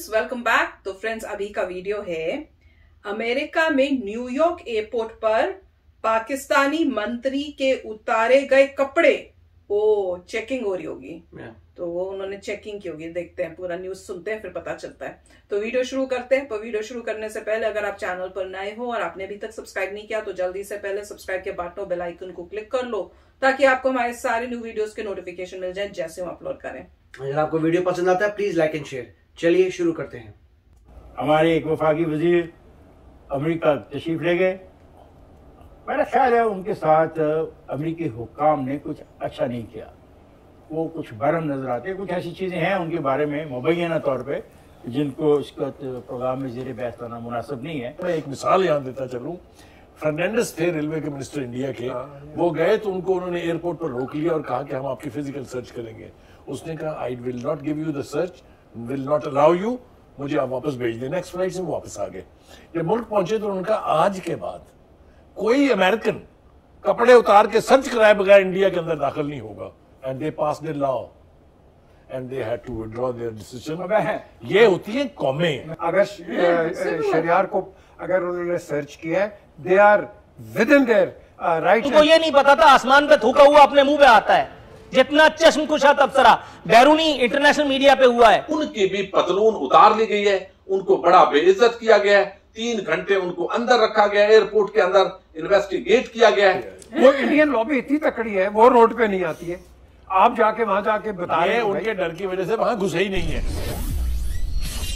Friends, welcome back. तो friends, अभी का वीडियो है अमेरिका में न्यूयॉर्क एयरपोर्ट पर पाकिस्तानी मंत्री के उतारे गए कपड़े चेकिंग हो रही होगी। तो वो उन्होंने चेकिंग की होगी। देखते हैं, पूरा न्यूज सुनते हैं, फिर पता चलता है। तो वीडियो शुरू करते हैं। पर वीडियो शुरू करने से पहले अगर आप चैनल पर नए हो और आपने अभी तक सब्सक्राइब नहीं किया तो जल्दी से पहले सब्सक्राइब के बटन बेल आइकन को क्लिक कर लो, ताकि आपको हमारे सारे न्यू वीडियोस के नोटिफिकेशन मिल जाए जैसे हम अपलोड करें। अगर आपको वीडियो पसंद आता है प्लीज लाइक एंड शेयर। चलिए शुरू करते हैं। हमारे एक वफाकी वजीर अमेरिका तशरीफ ले गए। मेरा ख्याल है उनके साथ अमेरिकी हुक्काम ने कुछ अच्छा नहीं किया। वो कुछ बरम नजर आते। कुछ ऐसी चीज़ें हैं उनके बारे में मुबैना तौर पे जिनको इस प्रोग्राम में ज़ेर बहस करना मुनासिब नहीं है। मैं एक मिसाल यहाँ देता चलूँ। फर्नांडिस थे रेलवे के मिनिस्टर इंडिया के। वो गए तो उनको उन्होंने एयरपोर्ट पर रोक लिया और कहा कि हम आपकी फिजिकल सर्च करेंगे। उसने कहा I will not give you the search, will not allow you, मुझे आप वापस भेज दें। नेक्स्ट फ्लाइट से वो वापस आ गए। जब मुल्क पहुंचे तो उनका आज के बाद कोई अमेरिकन कपड़े उतार के सर्च कराए बगैर इंडिया के अंदर दाखिल नहीं होगा। And they passed the law and they had to withdraw their decision. ये होती है कौमें। अगर शरियार को अगर उन्होंने सर्च किया है, they are within their right. तुमको ये नहीं पता था आसमान पे थूका हुआ अपने मुंह पे आता है। जितना चश्मकुशा तबसरा बैरूनी इंटरनेशनल मीडिया पे हुआ है। उनकी भी पतलून उतार ली गई है, उनको बड़ा बेइज्जत किया गया है। 3 घंटे उनको अंदर रखा गया, एयरपोर्ट के अंदर इन्वेस्टिगेट किया गया है। वो इंडियन लॉबी इतनी तकड़ी है, वो रोड पे नहीं आती है। आप जाके वहां जाके बताएं, उनके डर की वजह से वहां घुसे ही नहीं है।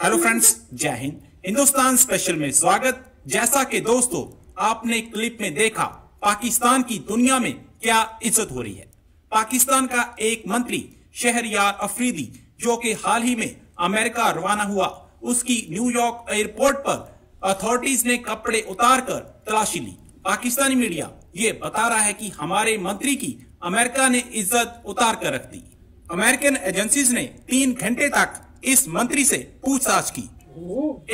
हेलो फ्रेंड्स, जय हिंद। हिंदुस्तान स्पेशल में स्वागत। जैसा कि दोस्तों आपने क्लिप में देखा, पाकिस्तान की दुनिया में क्या इज्जत हो रही है। पाकिस्तान का एक मंत्री शहरयार अफरीदी, जो कि हाल ही में अमेरिका रवाना हुआ, उसकी न्यूयॉर्क एयरपोर्ट पर अथॉरिटीज ने कपड़े उतारकर तलाशी ली। पाकिस्तानी मीडिया ये बता रहा है कि हमारे मंत्री की अमेरिका ने इज्जत उतार कर रख दी। अमेरिकन एजेंसीज ने 3 घंटे तक इस मंत्री से पूछताछ की।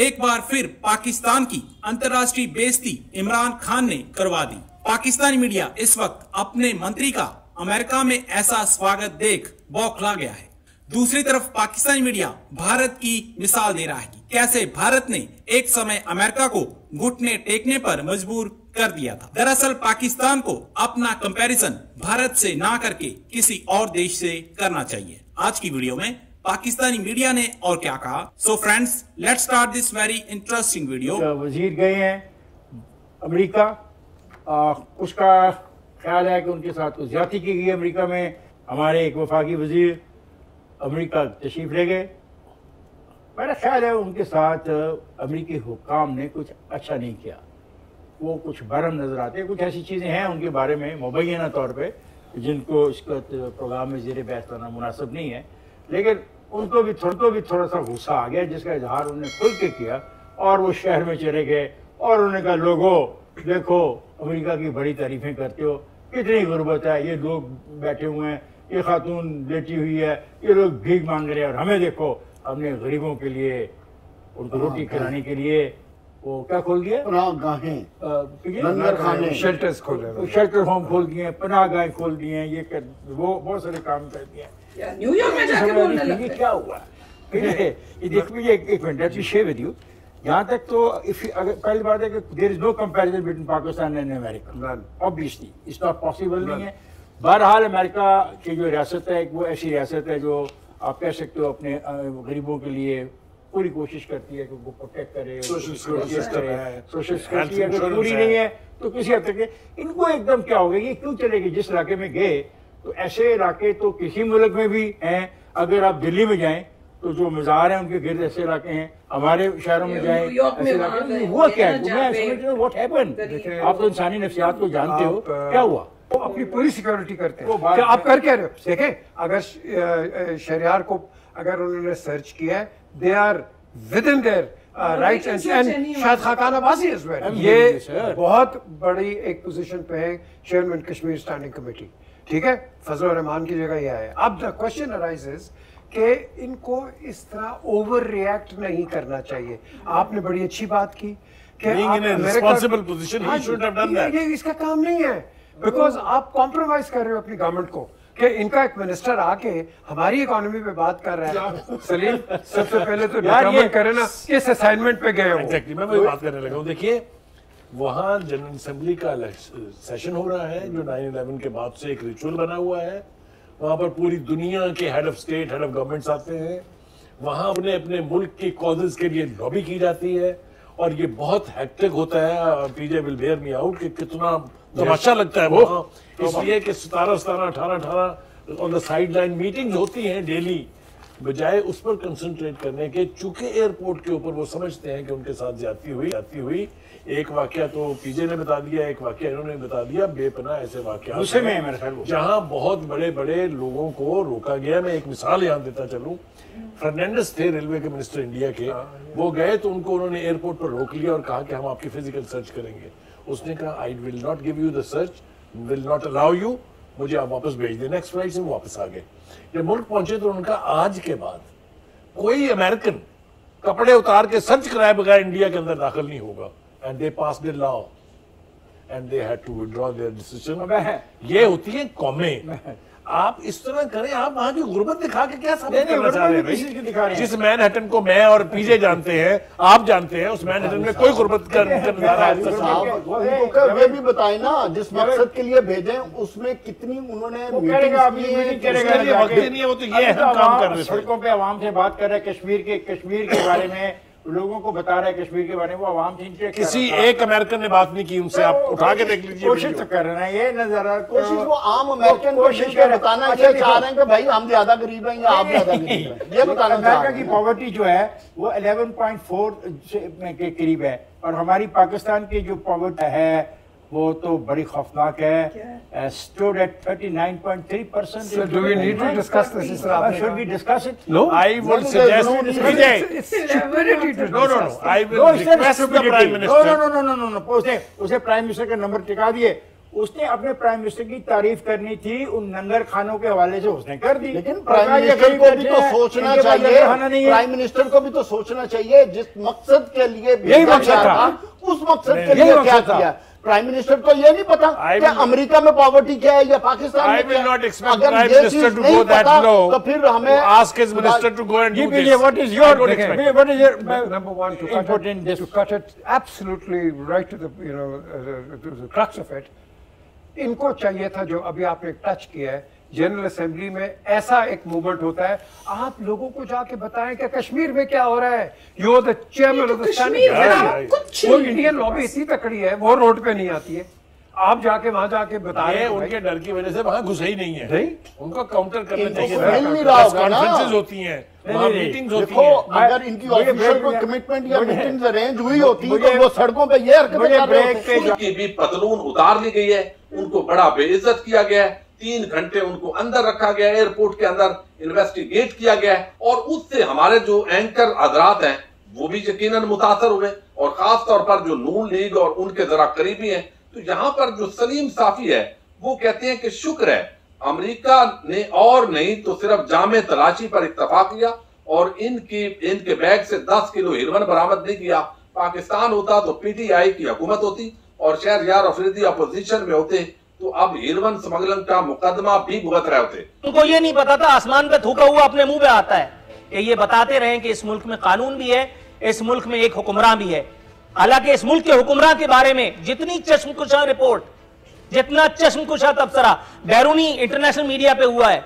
एक बार फिर पाकिस्तान की अंतर्राष्ट्रीय बेइज्जती इमरान खान ने करवा दी। पाकिस्तानी मीडिया इस वक्त अपने मंत्री का अमेरिका में ऐसा स्वागत देख बौखला गया है। दूसरी तरफ पाकिस्तानी मीडिया भारत की मिसाल दे रहा है कि कैसे भारत ने एक समय अमेरिका को घुटने टेकने पर मजबूर कर दिया था। दरअसल पाकिस्तान को अपना कंपैरिजन भारत से ना करके किसी और देश से करना चाहिए। आज की वीडियो में पाकिस्तानी मीडिया ने और क्या कहा। So friends, let's start this very interesting video. वजीर गए हैं अमेरिका। उसका ख्याल है कि उनके साथ कुछ ज्यादती की गई अमेरिका में। हमारे एक वफाकी वजीर अमेरिका तशरीफ ले गए। मेरा ख्याल है उनके साथ अमेरिकी हुक्काम ने कुछ अच्छा नहीं किया। वो कुछ बरम नजर आते। कुछ ऐसी चीज़ें हैं उनके बारे में मुबैना तौर पे जिनको इस प्रोग्राम में ज़ेर बहस करना मुनासिब नहीं है। लेकिन उनको भी थोड़ा सा गुस्सा आ गया, जिसका इजहार उन्होंने खुल के किया। और वो शहर में चले गए और उन्होंने कहा, लोगों देखो, अमेरिका की बड़ी तारीफें करते हो, कितनी गुर्बत है, ये लोग बैठे हुए हैं, ये खातून लेटी हुई है, ये लोग भीख मांग रहे हैं, और हमें देखो, हमने गरीबों के लिए, उनको रोटी खिलाने के लिए वो क्या खोल दिया, लंगर खाने, शेल्टर्स खोले, शेल्टर होम खोल दिए, पनाहगाहें खोल दिए, ये वो बहुत सारे काम कर दिए। न्यूयॉर्क में जाके बोलने लगे। ये क्या हुआ? ये देखो, ये एक minute, let me share with you. यहाँ तक तो अगर पहली बात है कि there is no comparison between Pakistan and America. Obviously it's not possible नहीं है। बहरहाल अमेरिका की जो रियासत है वो ऐसी रियासत है जो आप कह सकते हो अपने गरीबों के लिए पूरी कोशिश करती है कि उनको प्रोटेक्ट करे, सोशल सिक्योरिटी अगर पूरी नहीं है तो किसी हद तक इनको एकदम क्या हो गया, ये क्यों चलेगी। जिस इलाके में गए तो ऐसे इलाके तो किसी मुल्क में भी हैं। अगर आप दिल्ली में जाएं तो जो मज़ार हैं उनके गिर्द ऐसे इलाके हैं। हमारे शहरों में जाएं ऐसे इलाके, हुआ क्या है, मैं समझ रहा हूं व्हाट हैपेंड। आप तो इंसानी नफ्सियात को जानते हो, क्या हुआ। वो अपनी पूरी सिक्योरिटी करते हैं। क्या आप कर क्या रहे हो? देखें, अगर शरियार को अगर उन्होंने सर्च किया है, they are within their rights and शायद खाकानाबाजी इज वेल। ये बहुत बड़ी एक पोजीशन पे है चेयरमैन कश्मीर स्टैंडिंग कमेटी, ठीक है, फजल रहमान की जगह ये है। अब द क्वेश्चन अराइजेस कि इनको इस तरह ओवर रिएक्ट नहीं करना चाहिए। आपने बड़ी अच्छी बात की कि ये इसका काम नहीं है, बिकॉज आप कॉम्प्रोमाइज कर रहे हो अपनी गवर्नमेंट को कि इनका एक मिनिस्टर आके हमारी इकोनॉमी पे बात कर रहा है। सलीम, सबसे पहले तो डिटरमाइन करे ना किस असाइनमेंट पे गए हो। एग्जैक्टली, मैं वही बात करने लगा हूँ। देखिए, वहाँ जनरल असेंबली का सेशन हो रहा है जो 9/11 के बाद से एक रिचुअल बना हुआ है। वहाँ पर पूरी दुनिया के head of state, head of governments आते हैं। वहाँ अपने अपने मुल्क की कॉजेज के लिए लॉबी की जाती है और ये बहुत हेक्टिक होता है। पीजे विल बेयर मी आउट कि कितना तमाशा लगता है वो, इसलिए कि 17, 18 on the side line meetings होती हैं डेली, बजाय उस पर कंसंट्रेट करने के। चूंकि एयरपोर्ट के ऊपर वो समझते हैं कि उनके साथ ज्यादती हुई। एक वाकया तो पीजे ने बता दिया, एक वाकया इन्होंने बता दिया, बेपनाह ऐसे वाकया जहां बहुत बड़े बड़े लोगों को रोका गया। मैं एक मिसाल यहाँ देता चलूं, फर्नांडिस थे रेलवे के मिनिस्टर इंडिया के, वो गए तो उनको उन्होंने एयरपोर्ट पर रोक लिया और कहा कि हम आपकी फिजिकल सर्च करेंगे। उसने कहा I will not give you the search, will not allow you, मुझे आप वापस भेज दें। नेक्स्ट फ्लाइट से वो वापस आ गए। जब मुल्क पहुंचे तो उनका आज के बाद कोई अमेरिकन कपड़े उतार के सर्च कराए बगैर इंडिया के अंदर दाखिल नहीं होगा। And they pass the law and they had to withdraw their decision. ये होती है कौमें। आप इस तरह करें, आप वहां की गुर्बत दिखा के क्या साबित करना चाह रहे हैं? जिस मैनहट्टन को मैं और पीजे जानते हैं, आप जानते हैं, उस मैनहट्टन में कोई गुर्बत का नजारा ये भी बताए ना जिस मकसद के लिए भेजे उसमें कितनी उन्होंने मीटिंग नहीं है। वो तो ये हम काम कर रहे हैं, सड़कों पे आवाम से बात कर रहे हैं, कश्मीर के बारे में लोगों को बता रहे हैं, कश्मीर के बारे में। वो आवाम से इंटरेक्ट, किसी एक अमेरिकन ने बात नहीं की उनसे, आप उठा के देख लीजिए। कोशिश तो कर रहे हैं, ये नजर कोशिश वो आम अमेरिकन कोशिश बताना चाह रहे हैं कि भाई हम ज्यादा गरीब हैं या आप ज्यादा गरीब हैं, ये बताना। अमेरिका की पॉवर्टी जो है वो 11.4 के करीब है और हमारी पाकिस्तान की जो पॉवर्टी है वो तो बड़ी खौफनाक है। Stood at 39.3%. So do we need to discuss this? Should we discuss it? No, I would suggest it's stupidity to No. I will request the Prime Minister. No. उसे प्राइम मिनिस्टर का number टिका दिए। उसने अपने prime minister की तारीफ करनी थी, उन नंगर खानों के हवाले से उसने कर दी। लेकिन प्राइम मिनिस्टर को भी तो सोचना चाहिए, प्राइम मिनिस्टर को भी तो सोचना चाहिए जिस मकसद के लिए यही मकसद था, उस मकसद के लिए क्या किया। प्राइम मिनिस्टर को ये नहीं पता कि अमेरिका में पॉवर्टी क्या है या पाकिस्तान में क्या है। अगर ये चीज नहीं पता तो फिर हमें ask his minister to go and do this. What is your number one to cut it absolutely right to the to the crux of it. इनको चाहिए था जो अभी आपने टच किया है, जनरल असेंबली में ऐसा एक मूवमेंट होता है, आप लोगों को जाके बताएं कि कश्मीर में क्या हो रहा है। You are the chairman of the standing, वो इंडियन लॉबी इतनी तकड़ी है, वो रोड पे नहीं आती है। आप जाके वहां जाके बताएं। उनके डर की वजह से वहां घुसे ही नहीं है, उनको काउंटर करना चाहिए। कॉन्फ्रेंसेस होती हैं, मीटिंग्स होती हैं। अगर इनकी ऑफिशियल कोई कमिटमेंट या मीटिंग्स अरेंज हुई होती तो वो सड़कों पे ये हरकतें कर रहे होते। उनकी भी पतलून उतार ली गई है, उनको बड़ा बेइज्जत किया गया है। 3 घंटे उनको अंदर रखा गया, एयरपोर्ट के अंदर इन्वेस्टिगेट किया गया है और उससे हमारे जो एंकर हजरात हैं वो भी यकीनन मुतासर हुए और खास तौर पर जो नून लीग और उनके जरा करीबी हैं। तो यहाँ पर जो सलीम साफी है वो कहते हैं कि शुक्र है अमेरिका ने और नहीं तो सिर्फ जामे तलाशी पर इत्तफाक किया और इनके बैग से 10 किलो हेरोइन बरामद नहीं किया। पाकिस्तान होता तो पीटीआई की हुकूमत होती और शहरयार अफरीदी अपोजिशन में होते तो अब हेरोइन स्मगलिंग का मुकदमा भी भुगत रहे होते। उनको ये नहीं पता था, आसमान पे थूका हुआ अपने मुंह पे आता है कि ये बताते रहे कि इस मुल्क में कानून भी है, इस मुल्क में एक हुक्मरान भी है। हालांकि इस मुल्क के हुक्मरान के बारे में जितनी चश्मकुशा रिपोर्ट, जितना चश्मकुशा तबसरा बैरूनी इंटरनेशनल मीडिया पे हुआ है,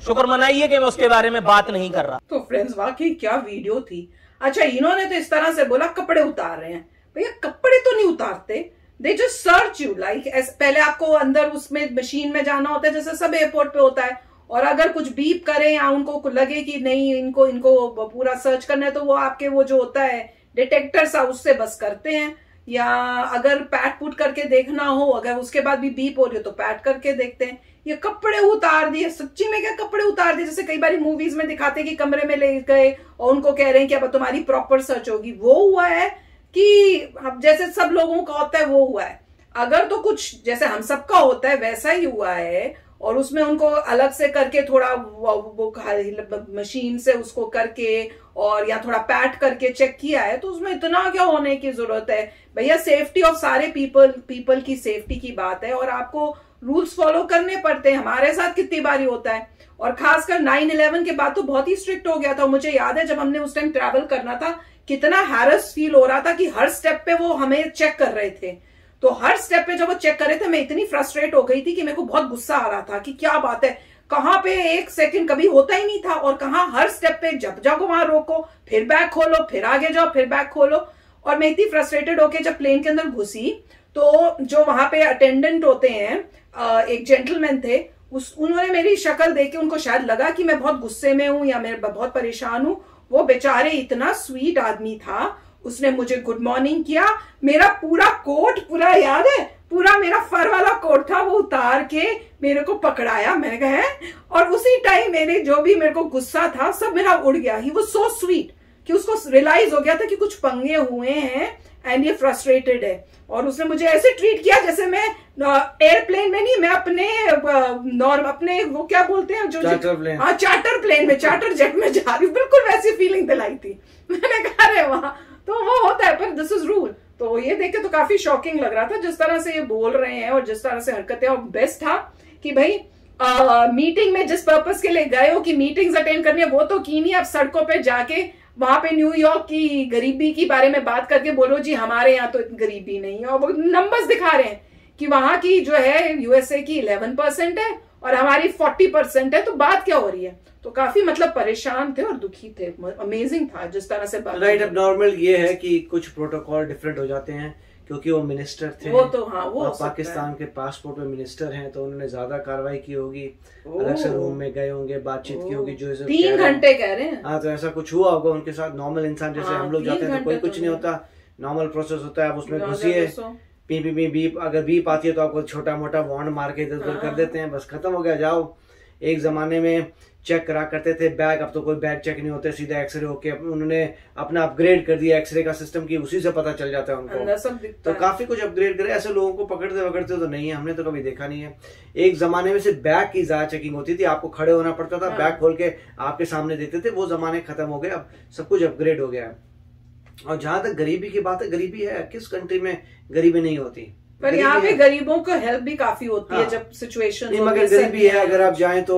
शुक्र मनाइए कि मैं उसके बारे में बात नहीं कर रहा। तो फ्रेंड्स वाकई क्या वीडियो थी। अच्छा, इन्होंने तो इस तरह से बोला कपड़े उतार रहे हैं, भैया कपड़े तो नहीं उतारते, they just search you. Like पहले आपको अंदर उसमें मशीन में जाना होता है जैसे सब एयरपोर्ट पे होता है, और अगर कुछ बीप करें या उनको लगे कि नहीं इनको पूरा सर्च करना है तो वो आपके वो जो होता है डिटेक्टर सा उससे बस करते हैं, या अगर पैट पुट करके देखना हो, अगर उसके बाद भी बीप हो रही हो तो पैट करके देखते हैं। ये कपड़े उतार दिए, सच्ची में क्या कपड़े उतार दिए? जैसे कई बार मूवीज में दिखाते कि कमरे में ले गए और उनको कह रहे हैं कि अब तुम्हारी प्रॉपर सर्च होगी। वो हुआ है कि अब जैसे सब लोगों का होता है वो हुआ है। अगर तो कुछ जैसे हम सबका होता है वैसा ही हुआ है और उसमें उनको अलग से करके थोड़ा वो मशीन से उसको करके और या थोड़ा पैट करके चेक किया है, तो उसमें इतना क्या होने की जरूरत है? भैया सेफ्टी ऑफ सारे पीपल की सेफ्टी की बात है और आपको रूल्स फॉलो करने पड़ते हैं। हमारे साथ कितनी बारी होता है, और खासकर 9/11 के बाद तो बहुत ही स्ट्रिक्ट हो गया था। मुझे याद है जब हमने उस टाइम ट्रैवल करना था, कितना हैरस फील हो रहा था कि हर स्टेप पे वो हमें चेक कर रहे थे। तो हर स्टेप पे जब वो चेक कर रहे थे, मैं इतनी फ्रस्ट्रेट हो गई थी कि मेरे को बहुत गुस्सा आ रहा था कि क्या बात है, कहां पे एक सेकंड कभी होता ही नहीं था, और कहां हर स्टेप पे जब जाओ वहां रोको, फिर बैग खोलो, फिर आगे जाओ, फिर बैग खोलो। और मैं इतनी फ्रस्ट्रेटेड होके जब प्लेन के अंदर घुसी, तो जो वहां पे अटेंडेंट होते हैं, एक जेंटलमैन थे, उन्होंने मेरी शक्ल देख के उनको शायद लगा कि मैं बहुत गुस्से में हूं या मैं बहुत परेशान हूं। वो बेचारे इतना स्वीट आदमी था, उसने मुझे गुड मॉर्निंग किया। मेरा पूरा कोट, पूरा याद है, पूरा मेरा फर वाला कोट था, वो उतार के मेरे को पकड़ाया। मैंने कहा, और उसी टाइम मेरे को गुस्सा था सब मेरा उड़ गया। ही वाज सो स्वीट कि उसको रियलाइज हो गया था कि कुछ पंगे हुए हैं एंड ये फ्रस्ट्रेटेड है। और उसने मुझे ऐसे ट्रीट किया जैसे मैं एयरप्लेन में नहीं, मैं अपने वो क्या बोलते हैं जो चार्टर प्लेन में, चार्टर जेट में जा रही हूँ। बिल्कुल वैसी फीलिंग दिलाई थी। मैंने कहा अरे वहां तो वो होता है, पर दिस इज रूल। तो ये देख के तो काफी शॉकिंग लग रहा था जिस तरह से ये बोल रहे हैं और जिस तरह से हरकतें। और बेस्ट था कि भाई मीटिंग में जिस पर्पस के लिए गए हो कि मीटिंग्स अटेंड करनी है, वो तो की नहीं। आप सड़कों पे जाके वहां पे न्यूयॉर्क की गरीबी के बारे में बात करके बोलो जी हमारे यहाँ तो इतनी गरीबी नहीं है, और वो नंबर्स दिखा रहे हैं कि वहां की जो है यूएसए की 11% है और हमारी 40% है। तो बात क्या हो रही है? तो काफी मतलब परेशान थे और दुखी थे। अमेजिंग था जिस तरह से बात। राइट, अब नॉर्मल ये है कि कुछ प्रोटोकॉल डिफरेंट हो जाते हैं क्योंकि वो मिनिस्टर थे। वो तो हाँ, वो पाकिस्तान के पासपोर्ट में मिनिस्टर हैं, तो उन्होंने ज्यादा कार्रवाई की होगी, अलग से रूम में गए होंगे, बातचीत की होगी। जो 3 घंटे कह रहे हैं। हाँ, तो ऐसा कुछ हुआ होगा उनके साथ। नॉर्मल इंसान जैसे हम लोग जाते हैं तो कोई कुछ नहीं होता, नॉर्मल प्रोसेस होता है। आप उसमें घुसिए, बीप अगर बीप आती है तो आपको छोटा मोटा वार्न मार के इधर उधर कर देते हैं, बस खत्म हो गया, जाओ। एक जमाने में चेक करा करते थे बैग, अब तो कोई बैग चेक नहीं होते, सीधा एक्सरे होके उन्होंने अपना अपग्रेड कर दिया एक्सरे का सिस्टम की, उसी से पता चल जाता है उनको। तो काफी कुछ अपग्रेड करे। ऐसे लोगों को पकड़ते तो नहीं है, हमने तो कभी देखा नहीं है। एक जमाने में सिर्फ बैग की ज्यादा चेकिंग होती थी, आपको खड़े होना पड़ता था, बैग खोल के आपके सामने देते थे। वो जमाने खत्म हो गए, अब सब कुछ अपग्रेड हो गया। और जहां तक गरीबी की बात है, गरीबी है, किस कंट्री में गरीबी नहीं होती? पर यहाँ पे गरीबों को हेल्प भी काफी होती है जब सिचुएशन। मगर गरीबी है, अगर आप जाएं तो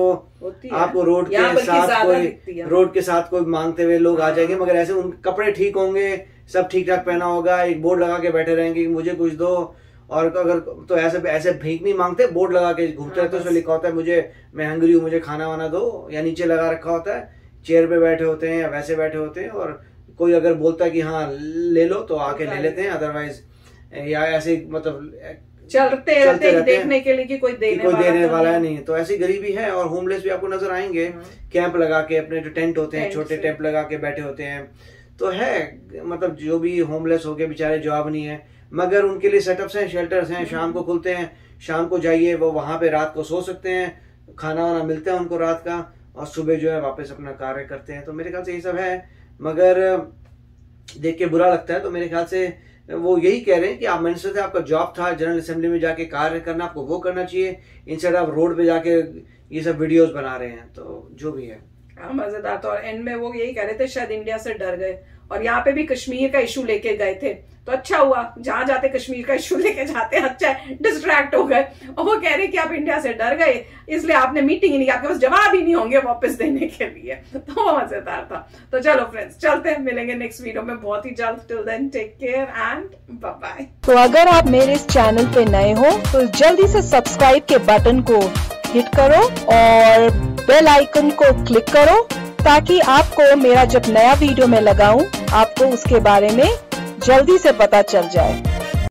आपको रोड के साथ कोई मांगते हुए लोग आ जाएंगे, मगर ऐसे उन कपड़े ठीक होंगे, सब ठीक ठाक पहना होगा, एक बोर्ड लगा के बैठे रहेंगे कि मुझे कुछ दो। और अगर तो ऐसे भीख नहीं मांगते, बोर्ड लगा के घूमते रहते, उसमें लिखा होता है मैं हंगरी हूँ, मुझे खाना वाना दो, या नीचे लगा रखा होता है, चेयर पे बैठे होते हैं या वैसे बैठे होते हैं। और कोई अगर बोलता है कि हाँ ले लो तो आके ले लेते हैं, अदरवाइज या ऐसे मतलब चलते रहते देखने के लिए कि कोई देने वाला नहीं। तो ऐसी गरीबी है। और होमलेस भी आपको नजर आएंगे, कैंप लगा के, अपने जो टेंट होते हैं छोटे टेंट लगा के बैठे होते हैं। तो है मतलब जो भी होमलेस हो गए बेचारे, जॉब नहीं है, मगर उनके लिए सेटअप्स हैं, शेल्टर्स हैं, शाम को खुलते हैं, शाम को जाइए, वो वहां पे रात को सो सकते हैं, खाना वाना मिलता है उनको रात का, और सुबह जो है वापस अपना कार्य करते हैं। तो मेरे ख्याल से ये सब है, मगर देख के बुरा लगता है। तो मेरे ख्याल से वो यही कह रहे हैं कि आप मिनिस्टर थे, आपका जॉब था जनरल असेंबली में जाके कार्य करना, आपको वो करना चाहिए, इंस्टेड आप रोड पे जाके ये सब वीडियोस बना रहे हैं। तो जो भी है मजेदार। तो और एंड में वो यही कह रहे थे शायद इंडिया से डर गए, और यहाँ पे भी कश्मीर का इशू लेके गए थे। तो अच्छा हुआ, जहां जाते कश्मीर का इशू लेके जाते हैं, अच्छा डिस्ट्रैक्ट हो गए। और वो कह रहे कि आप इंडिया से डर गए इसलिए आपने मीटिंग ही नहीं, आपके पास जवाब ही नहीं होंगे वापस देने के लिए। तो वो मजेदार था। तो चलो फ्रेंड्स, चलते हैं, मिलेंगे नेक्स्ट वीडियो में बहुत ही जल्द। Till then take care and bye bye. तो अगर आप मेरे इस चैनल पे नए हो तो जल्दी से सब्सक्राइब के बटन को हिट करो और बेल आइकन को क्लिक करो, ताकि आपको मेरा जब नया वीडियो मैं लगाऊं आपको उसके बारे में जल्दी से पता चल जाए।